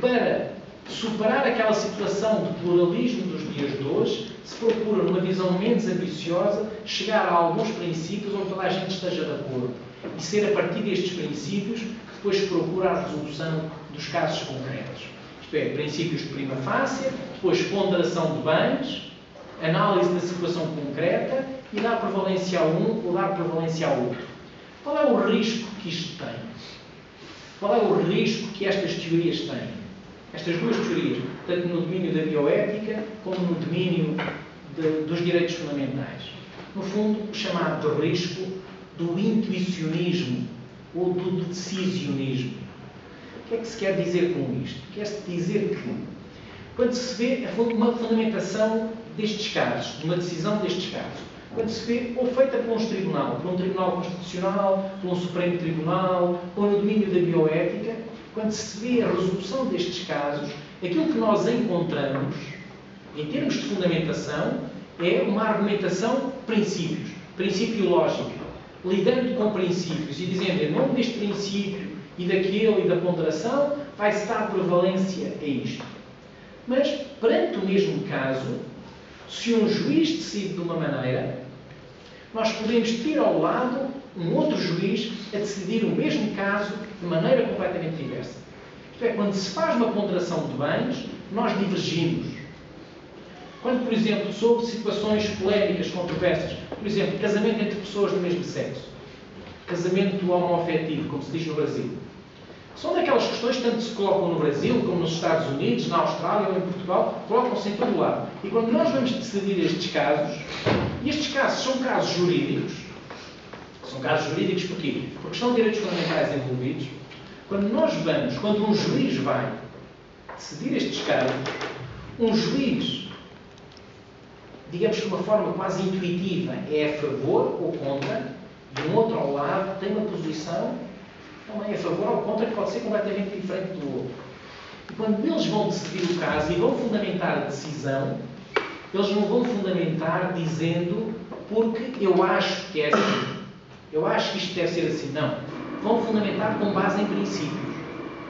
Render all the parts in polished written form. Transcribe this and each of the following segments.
para superar aquela situação de pluralismo dos dias de hoje, se procura, numa visão menos ambiciosa, chegar a alguns princípios onde toda a gente esteja de acordo. E ser a partir destes princípios que depois se procura a resolução dos casos concretos. Isto é, princípios de prima facie, depois ponderação de bens, análise da situação concreta e dar prevalência a um ou dar prevalência ao outro. Qual é o risco que isto tem? Qual é o risco que estas teorias têm? Estas duas teorias, tanto no domínio da bioética como no domínio dos direitos fundamentais. No fundo, o chamado risco do intuicionismo ou do decisionismo. O que é que se quer dizer com isto? Quer-se dizer que, quando se vê uma fundamentação destes casos, de uma decisão destes casos, quando se vê ou feita por um tribunal constitucional, por um Supremo Tribunal, ou no domínio da bioética, quando se vê a resolução destes casos, aquilo que nós encontramos, em termos de fundamentação, é uma argumentação de princípios, princípio lógico, lidando com princípios e dizendo, em nome deste princípio e daquele e da ponderação, vai-se dar prevalência a isto. Mas, perante o mesmo caso, se um juiz decide de uma maneira, nós podemos ter ao lado um outro juiz a decidir o mesmo caso de maneira completamente diversa. Isto é, quando se faz uma ponderação de bens, nós divergimos. Quando, por exemplo, sobre situações polémicas, controversas, por exemplo, casamento entre pessoas do mesmo sexo, casamento homoafetivo, como se diz no Brasil, são daquelas questões que tanto se colocam no Brasil, como nos Estados Unidos, na Austrália ou em Portugal, colocam-se em todo lado. E quando nós vamos decidir estes casos, e estes casos são casos jurídicos, porquê? Porque estão direitos fundamentais envolvidos, quando um juiz vai decidir estes casos, um juiz, digamos de uma forma quase intuitiva, é a favor ou contra, e um outro ao lado tem uma posição também a favor ou contra, que pode ser completamente diferente do outro. E quando eles vão decidir o caso e vão fundamentar a decisão, eles não vão fundamentar dizendo porque eu acho que é assim, eu acho que isto deve ser assim. Não. Vão fundamentar com base em princípios.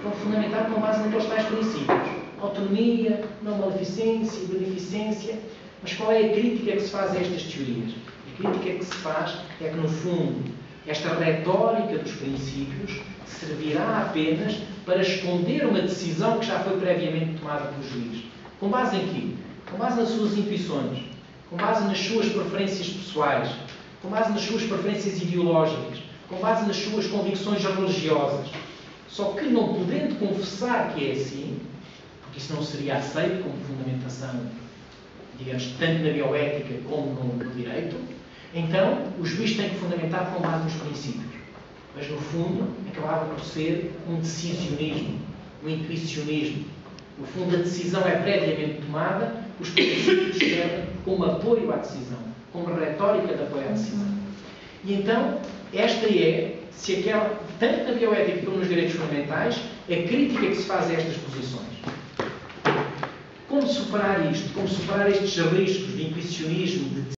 Vão fundamentar com base naqueles tais princípios. Autonomia, não maleficência, beneficência. Mas qual é a crítica que se faz a estas teorias? A crítica que se faz é que, no fundo, esta retórica dos princípios servirá apenas para esconder uma decisão que já foi previamente tomada pelo juiz. Com base em quê? Com base nas suas intuições, com base nas suas preferências pessoais, com base nas suas preferências ideológicas, com base nas suas convicções religiosas. Só que não podendo confessar que é assim, porque isso não seria aceito como fundamentação, digamos, tanto na bioética como no direito, então o juiz tem que fundamentar com base nos princípios. Mas, no fundo, acabava por ser um decisionismo, um intuicionismo. No fundo, a decisão é previamente tomada, os princípios servem como apoio à decisão, como retórica de apoio à decisão. E então, esta é, tanto na bioética como nos direitos fundamentais, a crítica que se faz a estas posições. Como superar isto? Como superar estes riscos de intuicionismo, de